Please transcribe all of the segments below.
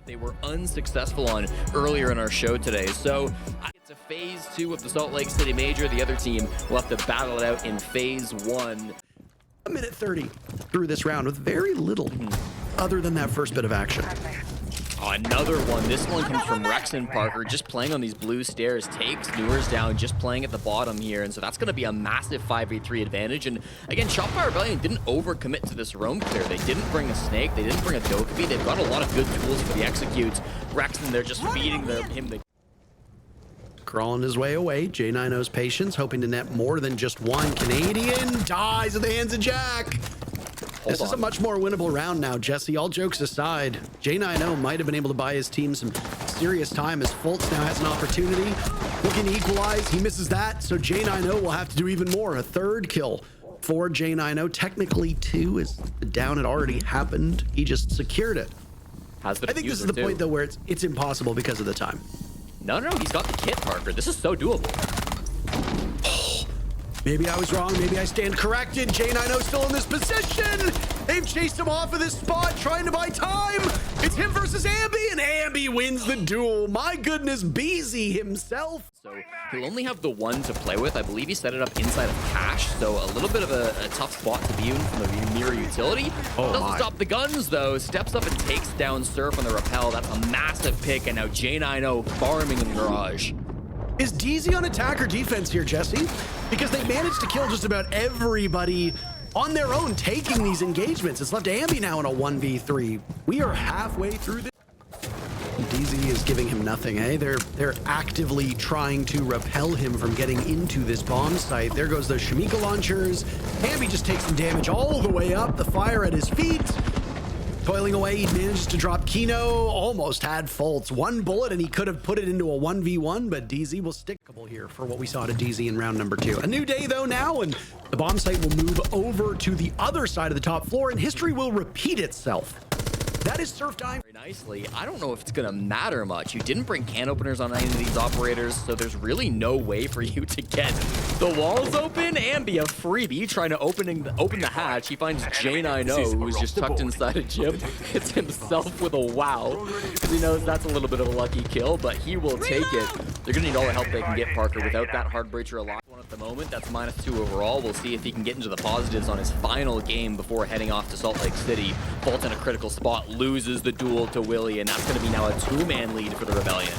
they were unsuccessful on earlier in our show today. So it's a phase 2 of the Salt Lake City Major. The other team will have to battle it out in phase 1. A minute 30 through this round with very little other than that first bit of action. Oh, another one. This one comes from Rex and Parker, just playing on these blue stairs, takes Newers down, just playing at the bottom here. And so that's going to be a massive 5v3 advantage. And again, Shopify Rebellion didn't overcommit to this roam clear. They didn't bring a snake. They didn't bring a Dokkaebi. They've got a lot of good tools for the executes. Rex and they're just feeding him the... Crawling his way away. J90's patience, hoping to net more than just one. Canadian dies at the hands of Jack. This is a much more winnable round now, Jesse. All jokes aside, J90 might have been able to buy his team some serious time as Fultz now has an opportunity. Looking to equalize. He misses that, so J90 will have to do even more. A third kill for J90. Technically 2, as the down had already happened. He just secured it. I think this is the point, though, where it's impossible because of the time. No, he's got the kit, Parker. This is so doable. Maybe I was wrong. Maybe I stand corrected. J90 still in this position. They've chased him off of this spot, trying to buy time. It's him versus Ambi, and Ambi wins the duel. My goodness, BZ himself. So he'll only have the 1 to play with. I believe he set it up inside of Cash, so a little bit of a tough spot to be in from a mirror utility. Doesn't stop the guns, though. Steps up and takes down Surf on the rappel. That's a massive pick, and now J90 farming in the garage. Is DZ on attack or defense here, Jesse? Because they managed to kill just about everybody on their own taking these engagements. It's left Ambi now in a 1v3. We are halfway through this. DZ is giving him nothing, eh? They're actively trying to repel him from getting into this bomb site. There goes those Shamika launchers. Ambi just takes some damage all the way up. The fire at his feet. Toiling away, he manages to drop Kino, almost had Fultz. 1 bullet and he could have put it into a 1v1, but DZ will stick here for what we saw to DZ in round number 2. A new day though now, and the bomb site will move over to the other side of the top floor and history will repeat itself. That is Surf time. Very nicely. I don't know if it's going to matter much. You didn't bring can openers on any of these operators, so there's really no way for you to get the walls open. Ambi, a freebie, trying to open the hatch. He finds J90, who's just tucked inside a gym. Hits himself with a wow, because he knows that's a little bit of a lucky kill, but he will take it. They're going to need all the help they can get, Parker. Without that hard breacher alive one at the moment, that's -2 overall. We'll see if he can get into the positives on his final game before heading off to Salt Lake City. Fultz in a critical spot, loses the duel to Willie, and that's going to be now a 2-man lead for the Rebellion.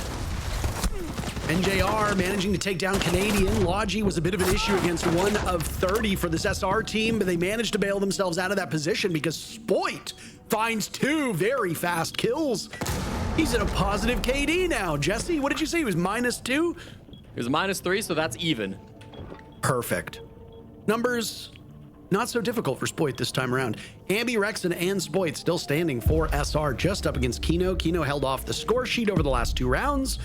NJR managing to take down Canadian. Logi was a bit of an issue against 1 of 30 for this SR team, but they managed to bail themselves out of that position because Spoit finds 2 very fast kills. He's in a positive KD now. Jesse, what did you say? He was -2? It was a -3, so that's even. Perfect. Numbers not so difficult for Spoit this time around. Ambi, Rexon, and Spoit still standing for SR just up against Kino. Kino held off the score sheet over the last 2 rounds.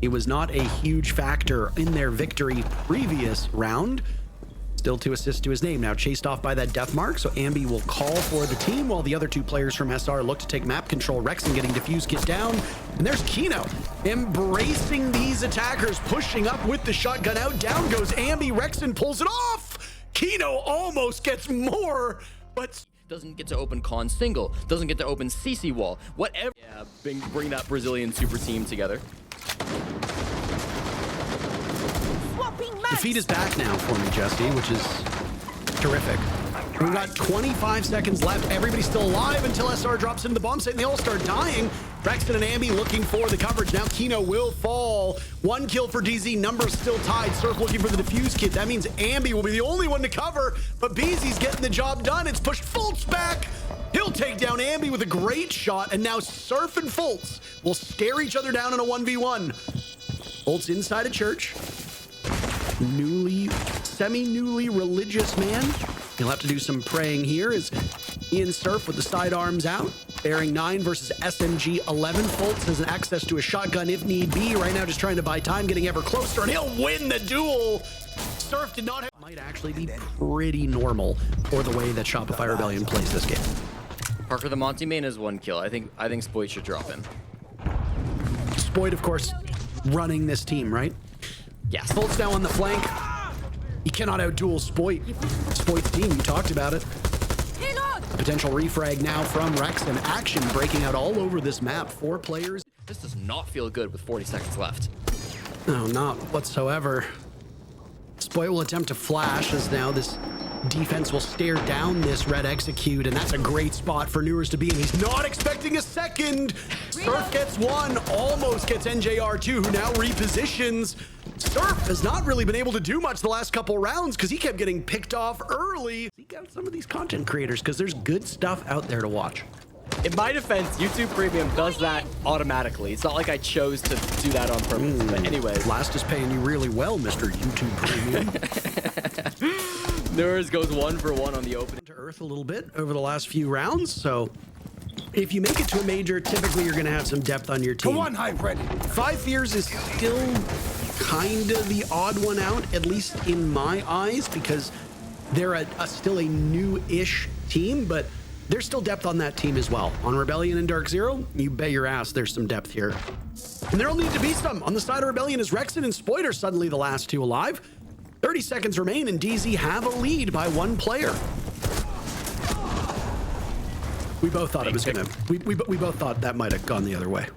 He was not a huge factor in their victory previous round. Still 2 assists to his name. Now chased off by that death mark, so Ambi will call for the team while the other 2 players from SR look to take map control. Rexon getting defuse kit down, and there's Kino embracing these attackers, pushing up with the shotgun out. Down goes Ambi. Rexon pulls it off. Kino almost gets more, but doesn't get to open con single, doesn't get to open CC wall, whatever. Yeah, bring that Brazilian super team together. The feed is back now for me, Jesse, which is terrific. We've got 25 seconds left. Everybody's still alive until SR drops into the bomb site and they all start dying. Braxton and Ambi looking for the coverage. Now Kino will fall. 1 kill for DZ. Numbers still tied. Surf looking for the defuse kit. That means Ambi will be the only one to cover, but BZ's getting the job done. It's pushed Fultz back. He'll take down Ambi with a great shot, and now Surf and Fultz will stare each other down in a 1v1. Fultz inside a church. Semi-newly religious man. He'll have to do some praying here as Ian Surf with the sidearms out. Bearing 9 versus SMG 11. Fultz has access to a shotgun if need be. Right now just trying to buy time, getting ever closer, and he'll win the duel. Surf did not have... Might actually be pretty normal for the way that Shopify Rebellion plays this game. Parker, the Monty main has 1 kill. I think Spoit should drop in. Spoit, of course, running this team, right? Yes. Fultz now on the flank. He cannot outduel Spoit. Spoit's team, you talked about it. Potential refrag now from Rexen. Action breaking out all over this map. 4 players. This does not feel good with 40 seconds left. No, not whatsoever. Spoit will attempt to flash as now this defense will stare down this red execute, and that's a great spot for Newers to be in. He's not expecting a second. Surf gets 1, almost gets NJR 2, who now repositions. Surf has not really been able to do much the last couple rounds because he kept getting picked off early. Seek out some of these content creators because there's good stuff out there to watch. In my defense, YouTube Premium does that automatically. It's not like I chose to do that on purpose. But anyways. Last is paying you really well, Mr. YouTube Premium. Newers goes 1 for 1 on the opening. To earth a little bit over the last few rounds, so if you make it to a major, typically you're going to have some depth on your team. Go on, hybrid. 5 Fears is still kind of the odd one out, at least in my eyes, because they're still a new-ish team, but there's still depth on that team as well. On Rebellion and DarkZero, you bet your ass there's some depth here. And there'll need to be some. On the side of Rebellion as Rexen and Spoit are suddenly the last 2 alive. 30 seconds remain, and DZ have a lead by 1 player. We both thought it was gonna. We both thought that might have gone the other way.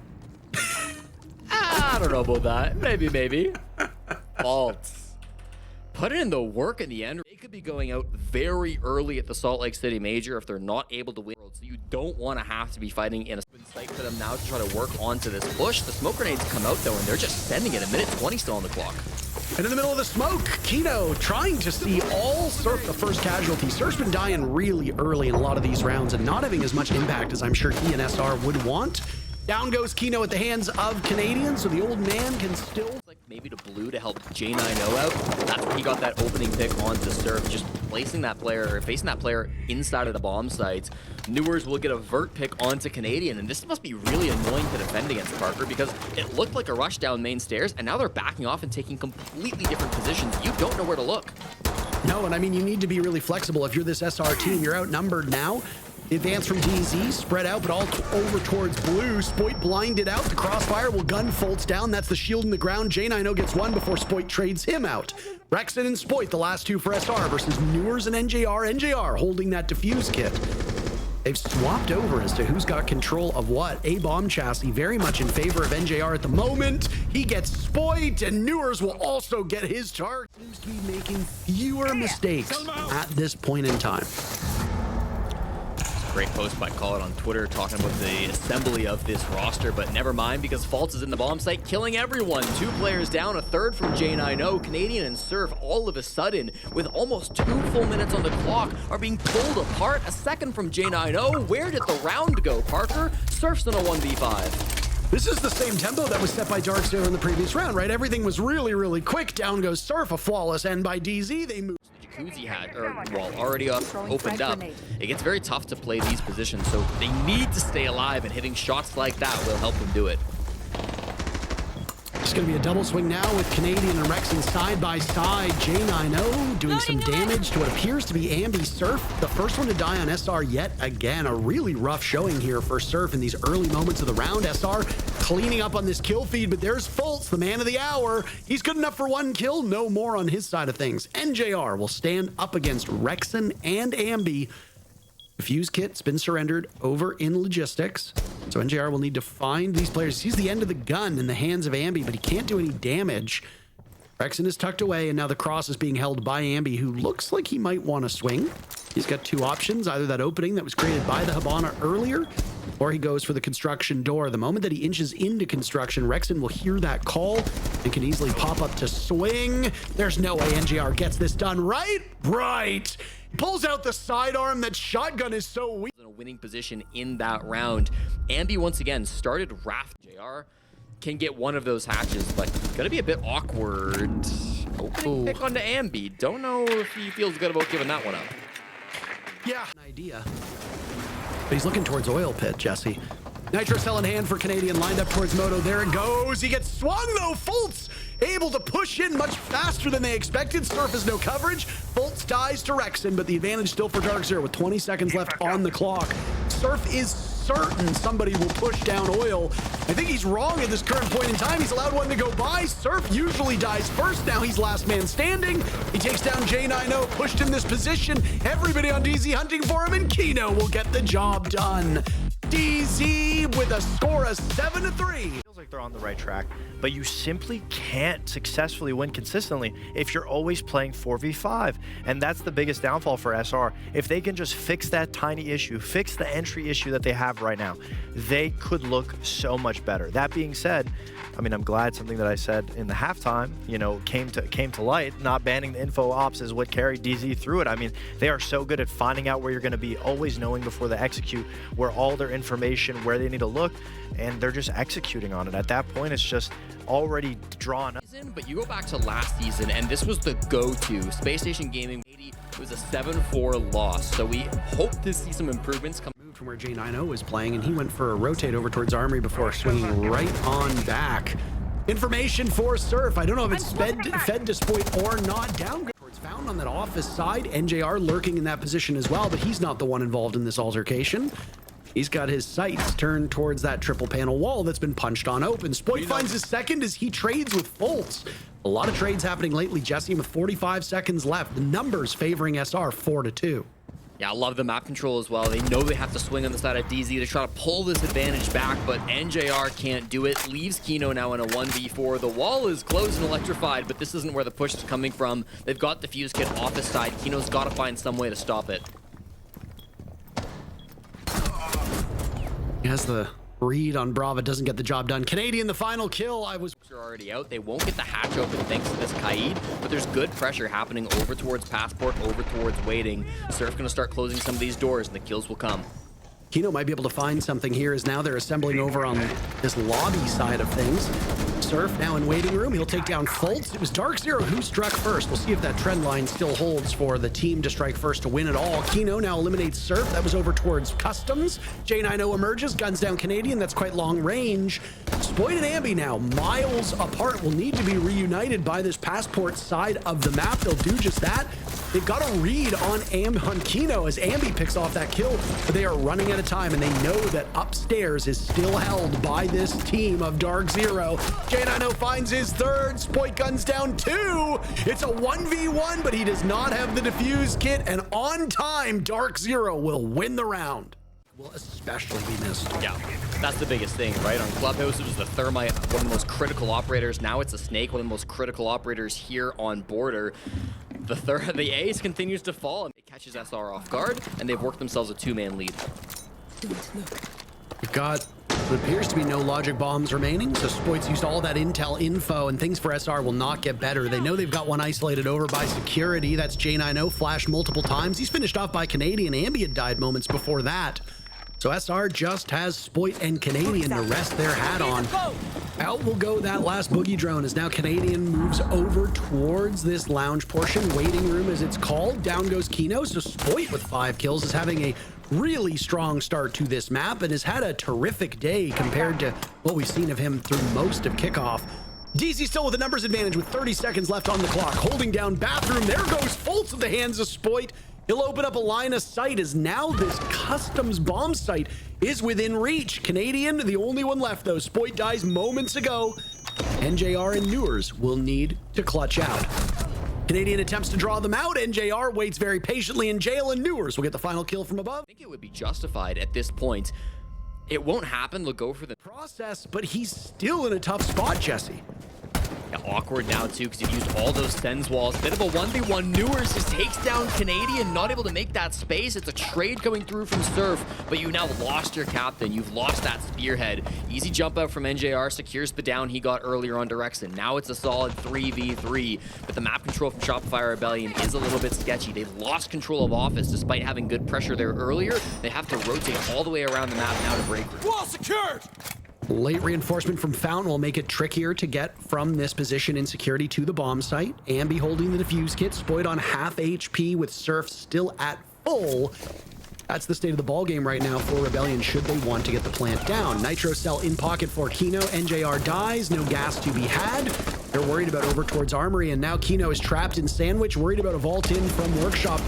I don't know about that. Maybe. Faults. Put in the work in the end. They could be going out very early at the Salt Lake City Major if they're not able to win. So you don't want to have to be fighting in a site for them now to try to work onto this push. The smoke grenades come out though, and they're just sending it. 1:20 still on the clock. And in the middle of the smoke, Kino trying to see all Surf the first casualty. Surf's been dying really early in a lot of these rounds and not having as much impact as I'm sure he and SR would want. Down goes Kino at the hands of Canadian, so the old man can still... Like maybe to blue to help J9O out. That's where he got that opening pick onto Surf, just placing that player, facing that player inside of the bomb sites. Newers will get a vert pick onto Canadian, and this must be really annoying to defend against Parker because it looked like a rush down main stairs, and now they're backing off and taking completely different positions. You don't know where to look. No, and I mean, you need to be really flexible. If you're this SR team, you're outnumbered now. The advance from DZ, spread out, but all over towards blue. Spoit blinded out. The crossfire will gun Foltz down. That's the shield in the ground. J9O gets 1 before Spoit trades him out. Rexen and Spoit, the last 2 for SR versus Newers and NJR. NJR holding that defuse kit. They've swapped over as to who's got control of what. A bomb chassis very much in favor of NJR at the moment. He gets Spoit, and Newers will also get his target. Seems to be making fewer mistakes at this point in time. Great post by Call It on Twitter talking about the assembly of this roster, but never mind because Faltz is in the bomb site killing everyone. 2 players down, a third from J9O. Canadian and Surf all of a sudden, with almost 2 full minutes on the clock, are being pulled apart. A second from J9O. Where did the round go, Parker? Surf's in a 1v5. This is the same tempo that was set by DarkZero in the previous round, right? Everything was really, really quick. Down goes Surf, a flawless end by DZ. They move. Jacuzzi had, or wall already opened up. It gets very tough to play these positions, so they need to stay alive, and hitting shots like that will help them do it. It's going to be a double swing now with Canadian and Rexen side by side. J9O doing some damage to what appears to be Ambi. Surf, the first one to die on SR yet again. A really rough showing here for Surf in these early moments of the round. SR cleaning up on this kill feed, but there's Foltz, the man of the hour. He's good enough for 1 kill, no more on his side of things. NJR will stand up against Rexen and Ambi. The fuse kit's been surrendered over in logistics. So NJR will need to find these players. He's the end of the gun in the hands of Ambi, but he can't do any damage. Rexen is tucked away, and now the cross is being held by Ambi, who looks like he might want to swing. He's got 2 options, either that opening that was created by the Habana earlier, or he goes for the construction door. The moment that he inches into construction, Rexen will hear that call and can easily pop up to swing. There's no way NJR gets this done, right? Right. Pulls out the sidearm. That shotgun is so weak. In a winning position in that round. Ambi once again started raft. JR can get 1 of those hatches, but gonna be a bit awkward. Opening pick onto Ambi. Don't know if he feels good about giving that one up. Yeah, an idea. But he's looking towards oil pit, Jesse. Nitro cell in hand for Canadian, lined up towards Moto. There it goes. He gets swung though. Foltz able to push in much faster than they expected. Surf has no coverage. Foltz dies to Rexen, but the advantage still for DarkZero with 20 seconds left on the clock. Surf is certain somebody will push down Oil. I think he's wrong at this current point in time. He's allowed one to go by. Surf usually dies first. Now he's last man standing. He takes down J90, pushed in this position. Everybody on DZ hunting for him, and Kino will get the job done. DZ with a score of 7-3. Feels like they're on the right track, but you simply can't successfully win consistently if you're always playing 4v5, and that's the biggest downfall for SR. If they can just fix that tiny issue, fix the entry issue that they have right now, they could look so much better. That being said, I mean, I'm glad something that I said in the halftime, you know, came to light. Not banning the info ops is what carried DZ through it. I mean, they are so good at finding out where you're going to be, always knowing before they execute where all their information, where they need to look, and they're just executing on it. At that point, it's just already drawn up. But you go back to last season, and this was the go-to. Spacestation Gaming, it was a 7-4 loss. So we hope to see some improvements come. From where J90 was playing, and he went for a rotate over towards Armory before swinging right on back. Information for Surf. I don't know if it's fed to Spoit or not. Downgrade towards found on that office side. NJR lurking in that position as well, but he's not the one involved in this altercation. He's got his sights turned towards that triple panel wall that's been punched on open. Spoit finds his second as he trades with Fultz. A lot of trades happening lately, Jesse, with 45 seconds left. The numbers favoring SR 4-2. Yeah, I love the map control as well. They know they have to swing on the side of DZ to try to pull this advantage back, but NJR can't do it. Leaves Kino now in a 1v4. The wall is closed and electrified, but this isn't where the push is coming from. They've got the fuse kit off his side. Kino's got to find some way to stop it. He has the read on Brava, doesn't get the job done. Canadian, the final kill. Are already out. They won't get the hatch open thanks to this Kaid, but there's good pressure happening over towards Passport, over towards Waiting. Surf gonna start closing some of these doors and the kills will come. Kino might be able to find something here as now they're assembling over on this lobby side of things. Surf now in waiting room. He'll take down Fultz. It was DarkZero who struck first. We'll see if that trend line still holds for the team to strike first to win it all. Kino now eliminates Surf. That was over towards Customs. J90 emerges, guns down Canadian. That's quite long range. Spoit and Ambi now miles apart will need to be reunited by this Passport side of the map. They'll do just that. They've got a read on Kino as Ambi picks off that kill, but they are running out of time, and they know that upstairs is still held by this team of DarkZero. J90 finds his third. Spoit guns down 2. It's a 1v1, but he does not have the defuse kit, and on time, DarkZero will win the round. Will especially be missed. Yeah, that's the biggest thing, right? On Clubhouse, it was the Thermite, one of the most critical operators. Now it's a Snake, one of the most critical operators here on Border. The ace continues to fall, and it catches SR off guard, and they've worked themselves a 2-man lead. We've got what appears to be no logic bombs remaining, so Spoit's used all that intel info, and things for SR will not get better. They know they've got one isolated over by security. That's J90 flashed multiple times. He's finished off by Canadian. Ambi had died moments before that. So SR just has Spoit and Canadian to rest their hat on. Out will go that last boogie drone as now Canadian moves over towards this lounge portion, waiting room as it's called. Down goes Kino, so Spoit with 5 kills is having a really strong start to this map and has had a terrific day compared to what we've seen of him through most of Kickoff. DZ still with a numbers advantage with 30 seconds left on the clock, holding down bathroom. There goes Fultz at the hands of Spoit. He'll open up a line of sight as now this Customs bomb site is within reach. Canadian, the only one left though. Spoit dies moments ago. NJR and Newers will need to clutch out. Canadian attempts to draw them out. NJR waits very patiently in jail, and Newers will get the final kill from above. I think it would be justified at this point. It won't happen. They'll go for the process, but he's still in a tough spot, Jesse. Yeah, awkward now too, because you've used all those Sens walls. Bit of a 1v1. Newers just takes down Canadian, not able to make that space. It's a trade coming through from Surf, but you now lost your captain. You've lost that spearhead. Easy jump out from NJR, secures the down he got earlier on Direxon. Now it's a solid 3v3, but the map control from Shopify Rebellion is a little bit sketchy. They've lost control of Office despite having good pressure there earlier. They have to rotate all the way around the map now to break through. Wall secured! Late reinforcement from Fountain will make it trickier to get from this position in security to the bomb site. Ambi holding the defuse kit. Spoit on half HP with Surf still at full. That's the state of the ball game right now for Rebellion should they want to get the plant down. Nitro cell in pocket for Kino. NJR dies. No gas to be had. They're worried about over towards Armory, and now Kino is trapped in Sandwich, worried about a vault in from Workshop.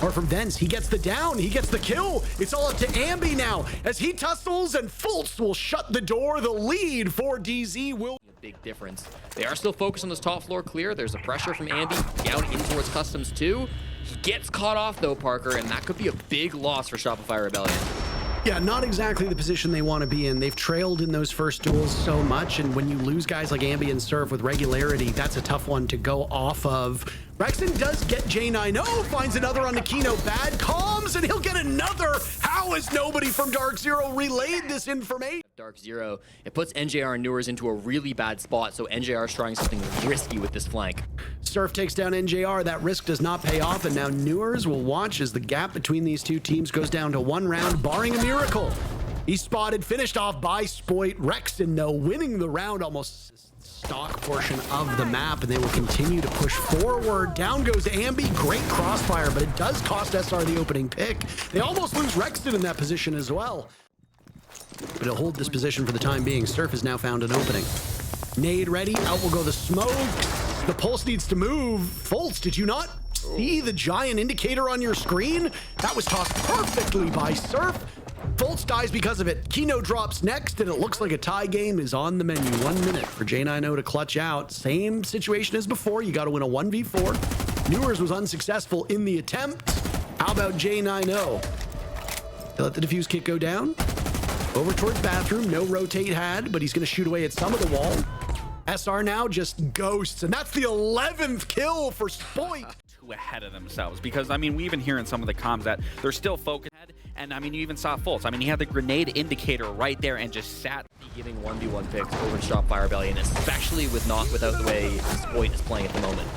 Or from Vents, he gets the down, he gets the kill. It's all up to Ambi now as he tussles, and Fultz will shut the door. The lead for DZ will... Big difference. They are still focused on this top floor clear. There's a pressure from Ambi down in towards Customs too. He gets caught off though, Parker, and that could be a big loss for Shopify Rebellion. Yeah, not exactly the position they want to be in. They've trailed in those first duels so much, and when you lose guys like Ambi and Surf with regularity, that's a tough one to go off of. Rexon does get J9. Finds another on the Kino. Bad comms, and he'll get another. How has nobody from DarkZero relayed this information? DarkZero, it puts NJR and Newers into a really bad spot, so NJR is trying something risky with this flank. Surf takes down NJR. That risk does not pay off, and now Newers will watch as the gap between these two teams goes down to 1 round, barring a miracle. He's spotted, finished off by Spoit. Rexon, though, winning the round, almost stock portion of the map, and they will continue to push forward. Down goes Ambi. Great crossfire, but it does cost SR the opening pick. They almost lose Rexon in that position as well. But he'll hold this position for the time being. Surf has now found an opening. Nade ready. Out will go the smoke. The pulse needs to move. Fultz, did you not see the giant indicator on your screen? That was tossed perfectly by Surf. Fultz dies because of it. Kino drops next, and it looks like a tie game is on the menu. 1 minute for J9O to clutch out. Same situation as before. You got to win a 1v4. Newers was unsuccessful in the attempt. How about J9O? They let the defuse kit go down. Over towards bathroom. No rotate had, but he's going to shoot away at some of the wall. SR now just ghosts, and that's the 11th kill for Spoit. Ahead of themselves, because I mean, we even hear in some of the comms that they're still focused, and I mean, you even saw Fultz. I mean, he had the grenade indicator right there and just sat. Giving 1v1 picks over to Shopify Rebellion, especially without the way Spoit is playing at the moment.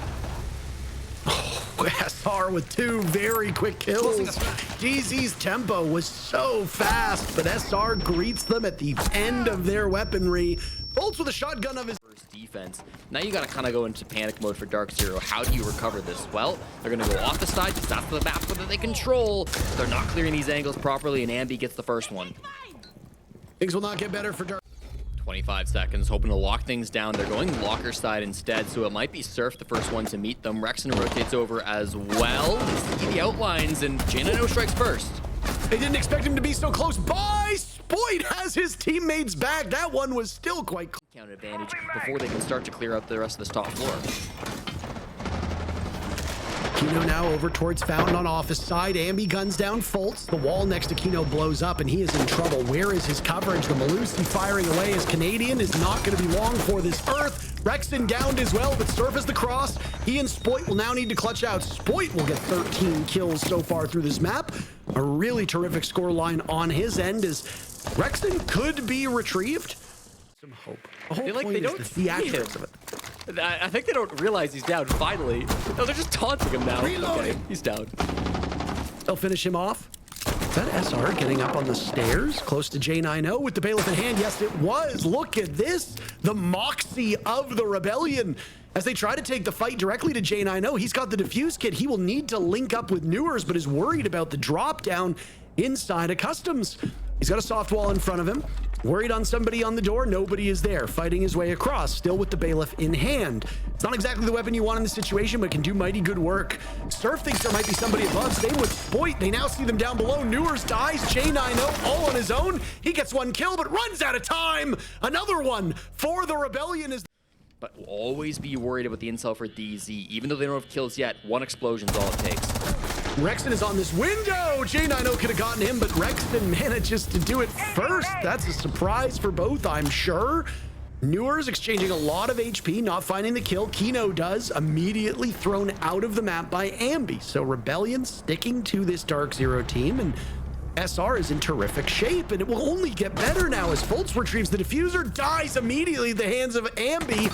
SR with 2 very quick kills. DZ's tempo was so fast, but SR greets them at the end of their weaponry. Fultz with a shotgun of his defense. Now you gotta kind of go into panic mode for DarkZero. How do you recover this? Well, they're gonna go off the side because that's the map that they control. They're not clearing these angles properly, and Ambi gets the first one. Things will not get better for Dark. 25 seconds, hoping to lock things down. They're going locker side instead, so it might be Surf the first one to meet them. Rexon rotates over as well. They see the outlines, and J9O strikes first. They didn't expect him to be so close by. Spoit has his teammates back. That one was still quite close. Count advantage before they can start to clear up the rest of this top floor. Kino now over towards Fountain on office side. Ambi guns down Fultz. The wall next to Kino blows up, and he is in trouble. Where is his coverage? The Malusi firing away as Canadian is not going to be long for this earth. Rexon downed as well, but Surf is the cross. He and Spoit will now need to clutch out. Spoit will get 13 kills so far through this map. A really terrific score line on his end as Rexon could be retrieved. Some hope. The whole point is the theatrics of it. I think they don't realize he's down finally. No, they're just taunting him now. Okay, he's down. They'll finish him off. Is that SR getting up on the stairs close to J9O with the bailiff in hand? Yes, it was. Look at this. The moxie of the Rebellion. As they try to take the fight directly to J9O, he's got the defuse kit. He will need to link up with Newers, but is worried about the drop down inside of Customs. He's got a soft wall in front of him. Worried on somebody on the door. Nobody is there. Fighting his way across, still with the bailiff in hand. It's not exactly the weapon you want in this situation, but can do mighty good work. Surf thinks there might be somebody above. Same with Spoit. They now see them down below. Newers dies. J9O all on his own. He gets 1 kill, but runs out of time. Another one for the Rebellion is... But will always be worried about the incel for DZ. Even though they don't have kills yet, 1 explosion's all it takes. Rexon is on this window. J9O could have gotten him, but Rexon manages to do it first. That's a surprise for both, I'm sure. Newers exchanging a lot of HP, not finding the kill. Kino does, immediately thrown out of the map by Ambi. So Rebellion sticking to this DarkZero team, and SR is in terrific shape, and it will only get better now as Fultz retrieves the diffuser, dies immediately at the hands of Ambi.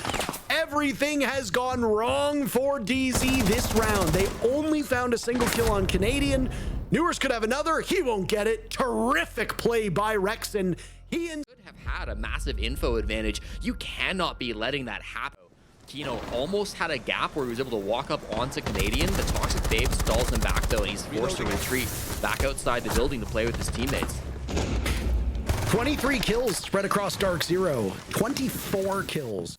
Everything has gone wrong for DZ this round. They only found a single kill on Canadian. Newers could have another. He won't get it. Terrific play by Rexon. He could have had a massive info advantage. You cannot be letting that happen. Kino almost had a gap where he was able to walk up onto Canadian. The Toxic Babe stalls him back though, and he's forced to retreat back outside the building to play with his teammates. 23 kills spread across DarkZero. 24 kills.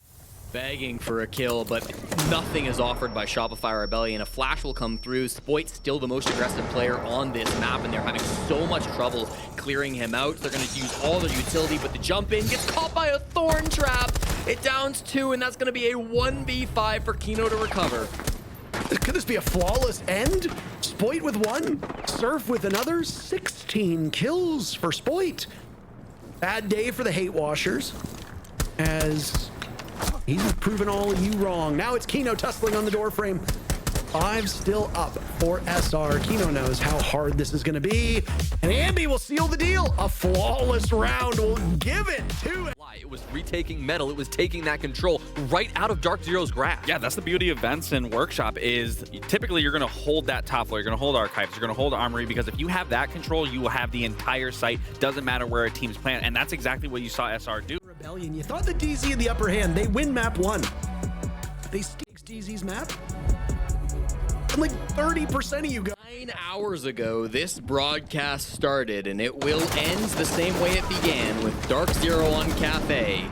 Begging for a kill, but nothing is offered by Shopify Rebellion. A flash will come through. Spoit's still the most aggressive player on this map, and they're having so much trouble clearing him out. They're going to use all their utility, but the jump in gets caught by a thorn trap. It downs 2, and that's going to be a 1v5 for Kino to recover. Could this be a flawless end? Spoit with 1, Surf with another. 16 kills for Spoit. Bad day for the Hate Washers, as he's proven all of you wrong. Now it's Kino tussling on the door frame. 5 still up for SR. Kino knows how hard this is going to be, and Ambi will seal the deal. A flawless round will give it to it. It was retaking metal. It was taking that control right out of DarkZero's grasp. Yeah, that's the beauty of Vents and Workshop is typically you're going to hold that top floor. You're going to hold Archives. You're going to hold Armory, because if you have that control, you will have the entire site. Doesn't matter where a team's playing, and that's exactly what you saw SR do. Rebellion, you thought the DZ had the upper hand. They win map 1. They stakes DZ's map. And like 30% of you guys. 9 hours ago, this broadcast started, and it will end the same way it began, with DarkZero on Cafe.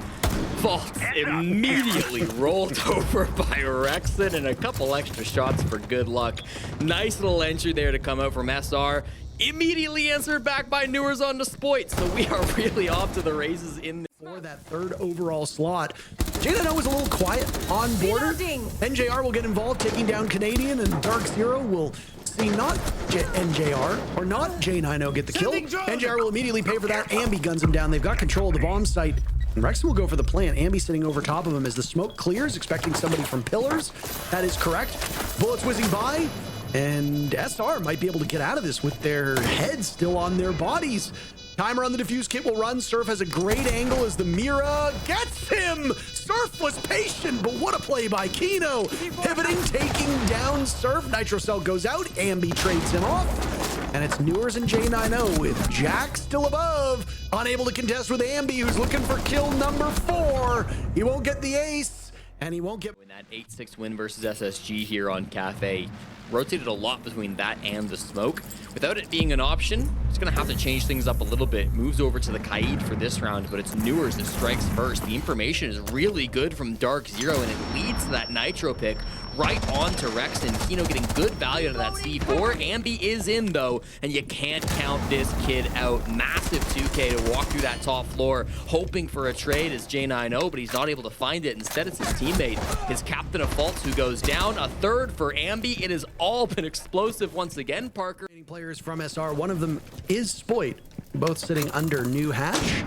Vault immediately rolled over by Rexon, and a couple extra shots for good luck. Nice little entry there to come out from SR. Immediately answered back by Newers on the Spoit, so we are really off to the races in for that 3rd overall slot. J9 was a little quiet on border. NJR will get involved, taking down Canadian, and DarkZero will see not NJR or not J9 get the kill. NJR will immediately pay for that. Ambi guns him down. They've got control of the bomb site. And Rexon will go for the plant. Ambi sitting over top of him as the smoke clears, expecting somebody from pillars. That is correct. Bullets whizzing by. And SR might be able to get out of this with their heads still on their bodies. Timer on the defuse kit will run. Surf has a great angle as the Mira gets him. Surf was patient, but what a play by Kino. Pivoting, taking down Surf. Nitro Cell goes out. Ambi trades him off. And it's Newers and J90 with Jack still above. Unable to contest with Ambi, who's looking for kill number 4. He won't get the ace, and he won't get... Win that 8-6 win versus SSG here on Cafe. Rotated a lot between that and the smoke. Without it being an option, it's going to have to change things up a little bit. Moves over to the Kaid for this round, but it's Newers that strikes first. The information is really good from DarkZero, and it leads to that Nitro pick right onto Rexon. Kino getting good value out of that C4. Ambi is in, though, and you can't count this kid out. Massive 2K to walk through that top floor, hoping for a trade as J90, but he's not able to find it. Instead, it's his teammate, his Captain of Faults, who goes down. A third for Ambi. It has all been explosive once again, Parker. Players from SR, one of them is Spoit, both sitting under new hatch.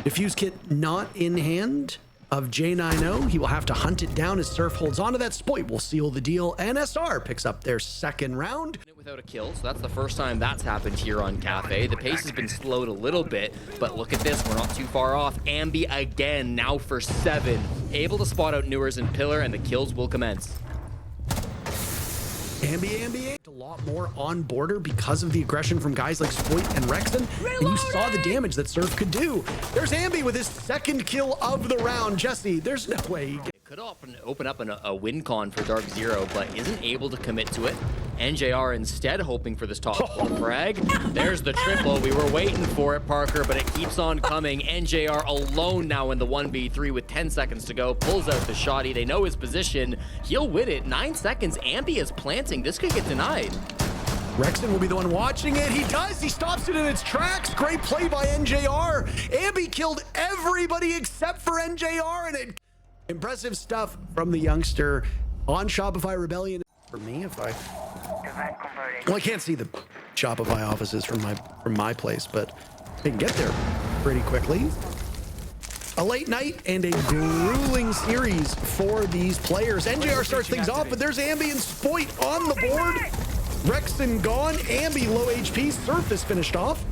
Diffuse kit not in hand of J90. He will have to hunt it down as Surf holds onto that. Spoit will seal the deal, and SR picks up their 2nd round. Without a kill, so that's the first time that's happened here on Cafe. The pace has been slowed a little bit, but look at this, we're not too far off. Ambi again, now for 7. Able to spot out Newers and Pillar, and the kills will commence. Ambi, a lot more on border because of the aggression from guys like Spoit and Rexon, and you saw the damage that Surf could do. There's Ambi with his 2nd kill of the round. Jesse, there's no way. Could open up a win con for DarkZero, but isn't able to commit to it. NJR instead hoping for this top frag. There's the triple. We were waiting for it, Parker, but it keeps on coming. NJR alone now in the 1v3 with 10 seconds to go. Pulls out the shotty. They know his position. He'll win it. 9 seconds. Ambi is planting. This could get denied. Rexon will be the one watching it. He does. He stops it in its tracks. Great play by NJR. Ambi killed everybody except for NJR, and it... Impressive stuff from the youngster on Shopify Rebellion. For me, if I... Well, I can't see the Shopify offices from my place, but they can get there pretty quickly. A late night and a grueling series for these players. NJR starts things off, but there's Ambi and Spoit on the board. Rexon gone. Ambi low HP. Surf is finished off.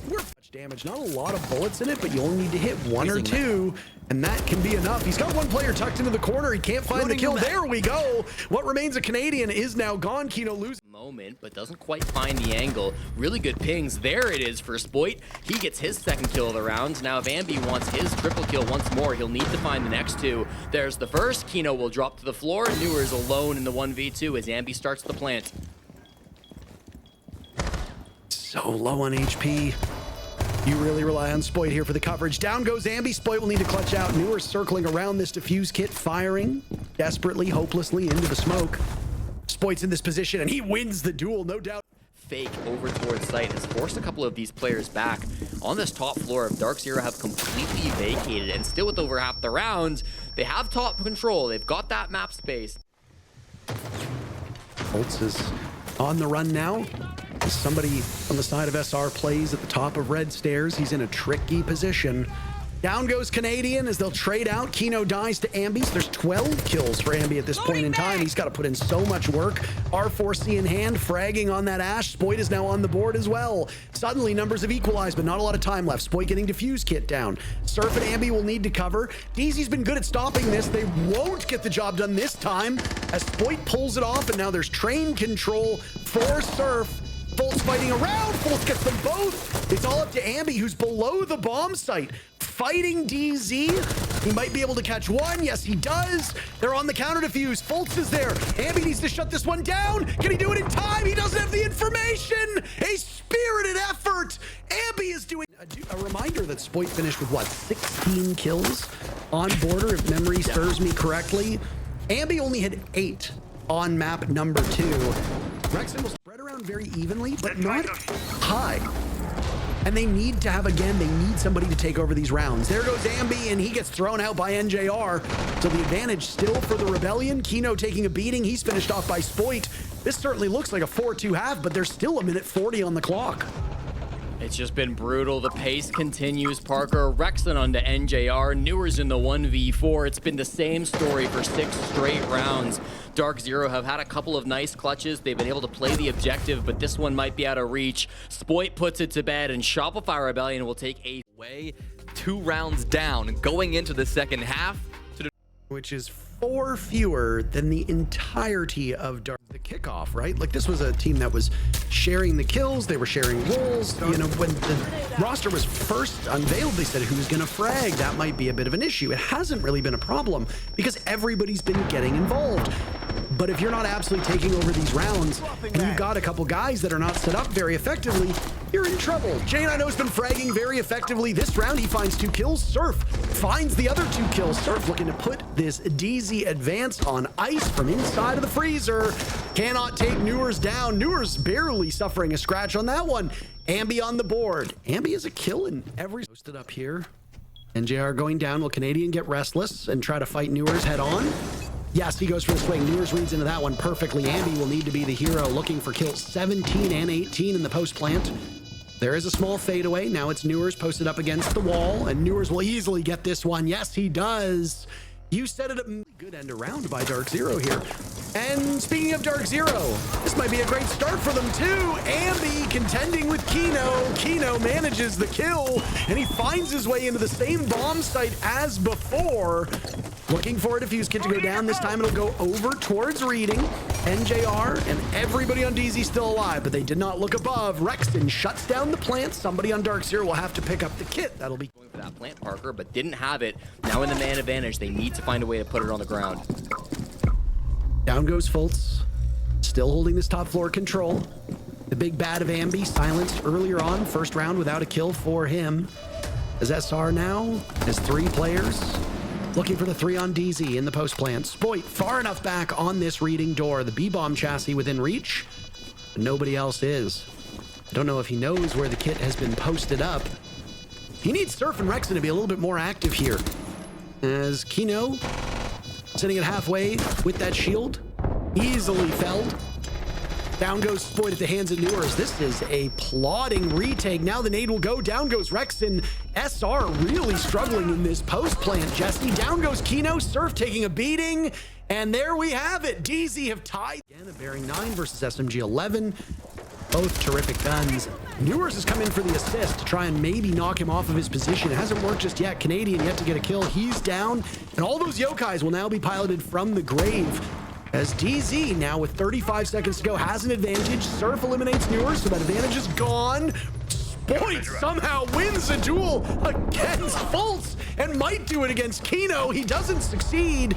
Much damage. Not a lot of bullets in it, but you only need to hit 1 or 2, and that can be enough. He's got 1 player tucked into the corner. He can't find the kill. There we go. What remains of Canadian is now gone. Kino loses. Moment, but doesn't quite find the angle. Really good pings. There it is for Spoit. He gets his 2nd kill of the round. Now if Ambi wants his triple kill once more, he'll need to find the next 2. There's the first. Kino will drop to the floor. Newers alone in the 1v2 as Ambi starts the plant. So low on HP. You really rely on Spoit here for the coverage. Down goes Ambi. Spoit will need to clutch out. Newer circling around this defuse kit, firing desperately, hopelessly into the smoke. Spoit's in this position, and he wins the duel, no doubt. Fake over towards site has forced a couple of these players back. On this top floor of DarkZero have completely vacated, and still with over half the round, they have top control. They've got that map space. Holtz is on the run now. Somebody on the side of SR plays at the top of red stairs. He's in a tricky position. Down goes Canadian as they'll trade out. Kino dies to Ambi. So there's 12 kills for Ambi at this point in time. He's got to put in so much work. R4C in hand, fragging on that Ash. Spoit is now on the board as well. Suddenly, numbers have equalized, but not a lot of time left. Spoit getting defuse kit down. Surf and Ambi will need to cover. DZ's been good at stopping this. They won't get the job done this time as Spoit pulls it off, and now there's train control for Surf. Fultz fighting around. Fultz gets them both. It's all up to Ambi, who's below the bomb site, fighting DZ. He might be able to catch one. Yes, he does. They're on the counter defuse. Fultz is there. Ambi needs to shut this one down. Can he do it in time? He doesn't have the information. A spirited effort. Ambi is doing a reminder that Spoit finished with what, 16 kills on border, if memory serves me correctly. Ambi only had 8 on map number 2. Rexon will spread around very evenly, but not high. And they need to have, again, they need somebody to take over these rounds. There goes Ambi, and he gets thrown out by NJR. So the advantage still for the Rebellion. Kino taking a beating. He's finished off by Spoit. This certainly looks like a 4-2 half, but there's still a minute 40 on the clock. It's just been brutal. The pace continues. Parker, Rexon onto NJR. Newer's in the 1v4. It's been the same story for 6 straight rounds. DarkZero have had a couple of nice clutches. They've been able to play the objective, but this one might be out of reach. Spoit puts it to bed, and Shopify Rebellion will take a Way 2 rounds down going into the second half. Which is 4 fewer than the entirety of the Kickoff, right? Like, this was a team that was sharing the kills. They were sharing roles. You know, when the roster was first unveiled, they said, who's going to frag? That might be a bit of an issue. It hasn't really been a problem because everybody's been getting involved. But if you're not absolutely taking over these rounds and you've got a couple guys that are not set up very effectively, you're in trouble. Jane, I know, has been fragging very effectively. This round, he finds 2 kills. Surf finds the other 2 kills. Surf looking to put this DZ advance on ice from inside of the freezer. Cannot take Newer's down. Newer's barely suffering a scratch on that one. Ambi on the board. Ambi is a kill in every... Posted up here. NJR going down. Will Canadian get restless and try to fight Newer's head on? Yes, he goes for the swing. Newer's reads into that one perfectly. Ambi will need to be the hero, looking for kills 17 and 18 in the post plant. There is a small fadeaway. Now it's Newer's posted up against the wall, and Newer's will easily get this one. Yes, he does. You set it up. Good end around by DarkZero here. And speaking of DarkZero, this might be a great start for them too. Ambi contending with Kino. Kino manages the kill, and he finds his way into the same bomb site as before. Looking for a defuse kit to go down. This time it'll go over towards reading. NJR and everybody on DZ still alive, but they did not look above. Rexton shuts down the plant. Somebody on DarkZero will have to pick up the kit. That'll be going for that plant, Parker, but didn't have it. Now in the man advantage, they need to find a way to put it on the ground. Down goes Fultz, still holding this top floor control. The big bad of Ambi silenced earlier on, first round without a kill for him. As SR now has 3 players. Looking for the 3 on DZ in the post plant. Spoit far enough back on this reading door. The B-bomb chassis within reach, but nobody else is. I don't know if he knows where the kit has been posted up. He needs Surf and Rexon to be a little bit more active here. As Kino sitting at halfway with that shield, easily felled. Down goes Spoit at the hands of Newers. This is a plodding retake. Now the nade will go. Down goes Rexon. SR really struggling in this post plant, Jesse. Down goes Kino. Surf taking a beating. And there we have it. DZ have tied. Again, a bearing 9 versus SMG 11. Both terrific guns. Newers has come in for the assist to try and maybe knock him off of his position. It hasn't worked just yet. Canadian yet to get a kill. He's down. And all those yokais will now be piloted from the grave. As DZ, now with 35 seconds to go, has an advantage. Surf eliminates Newers, so that advantage is gone. Spoit somehow wins a duel against Fultz and might do it against Kino. He doesn't succeed.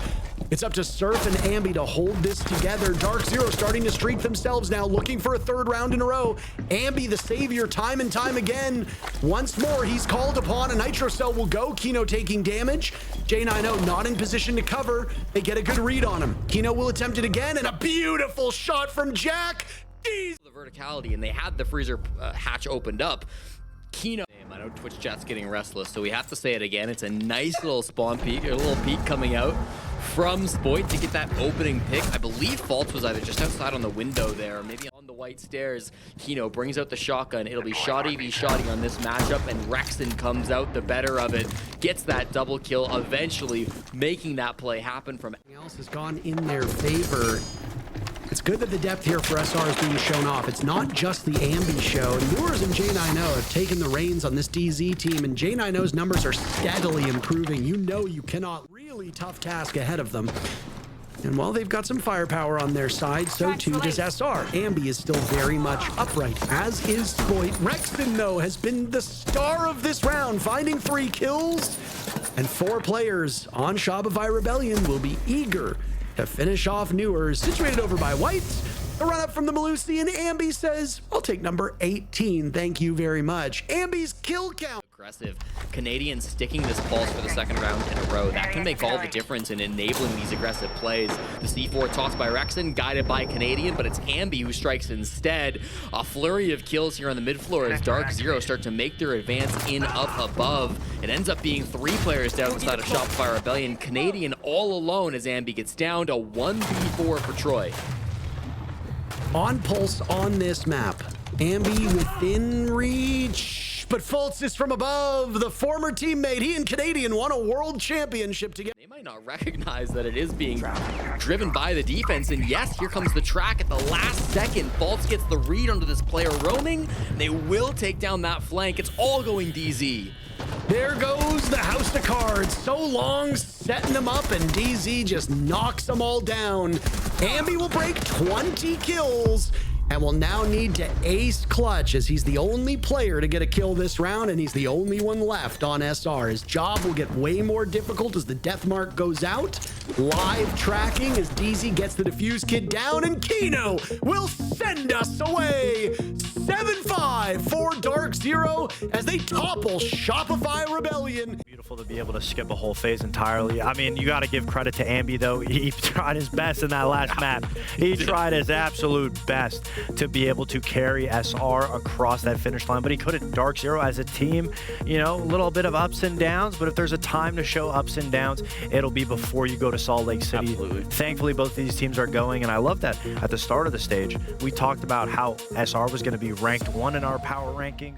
It's up to Surf and Ambi to hold this together. DarkZero starting to streak themselves now, looking for a third round in a row. Ambi, the savior, time and time again. Once more, he's called upon. A Nitro Cell will go. Kino taking damage. J90 not in position to cover. They get a good read on him. Kino will attempt it again, and a beautiful shot from Jack. The verticality, and they had the freezer hatch opened up. Kino. I know Twitch chat's getting restless, so we have to say it again. It's a nice little spawn peek, a little peek coming out from Spoit to get that opening pick. I believe Faults was either just outside on the window there, or maybe on the white stairs. Kino brings out the shotgun. It'll be Shoddy v Shoddy on this matchup, and Rexton comes out the better of it, gets that double kill, eventually making that play happen from. Everything else has gone in their favor. It's good that the depth here for SR is being shown off. It's not just the Ambi show. Noors and J90 have taken the reins on this DZ team, and J90's numbers are steadily improving. You know you cannot. Really tough task ahead of them. And while they've got some firepower on their side, so too does SR. Ambi is still very much upright, as is Spoit. Rexton, though, has been the star of this round, finding 3 kills. And 4 players on Shopify Rebellion will be eager to finish off Noors, situated over by White. A run up from the Malusi, and Ambi says, I'll take number 18. Thank you very much. Ambi's kill count. Aggressive. Canadians sticking this pulse for the second round in a row. That can make all the difference in enabling these aggressive plays. The C4 tossed by Rexon, guided by Canadian, but it's Ambi who strikes instead. A flurry of kills here on the mid floor as DarkZero start to make their advance in up above. It ends up being 3 players down inside of Shopify Rebellion. Canadian all alone as Ambi gets down to 1v4 for Troy. On pulse on this map. Ambi within reach, but Fultz is from above. The former teammate, he and Canadian won a world championship together. They might not recognize that it is being driven by the defense, and yes, here comes the track at the last second. Fultz gets the read onto this player roaming. They will take down that flank. It's all going DZ. There goes the house of cards. So long setting them up, and DZ just knocks them all down. Ambi will break 20 kills and will now need to ace clutch, as he's the only player to get a kill this round, and he's the only one left on SR. His job will get way more difficult as the death mark goes out. Live tracking as DZ gets the defuse kid down, and Kino will send us away. 7-5 for DarkZero as they topple Shopify Rebellion. Beautiful to be able to skip a whole phase entirely. I mean, you got to give credit to Ambi, though. He tried his best in that last map. He tried his absolute best to be able to carry SR across that finish line, but he couldn't. DarkZero as a team, you know, a little bit of ups and downs, but if there's a time to show ups and downs, it'll be before you go to Salt Lake City. Absolutely. Thankfully, both of these teams are going, and I love that at the start of the stage, we talked about how SR was going to be ranked 1 in our power ranking.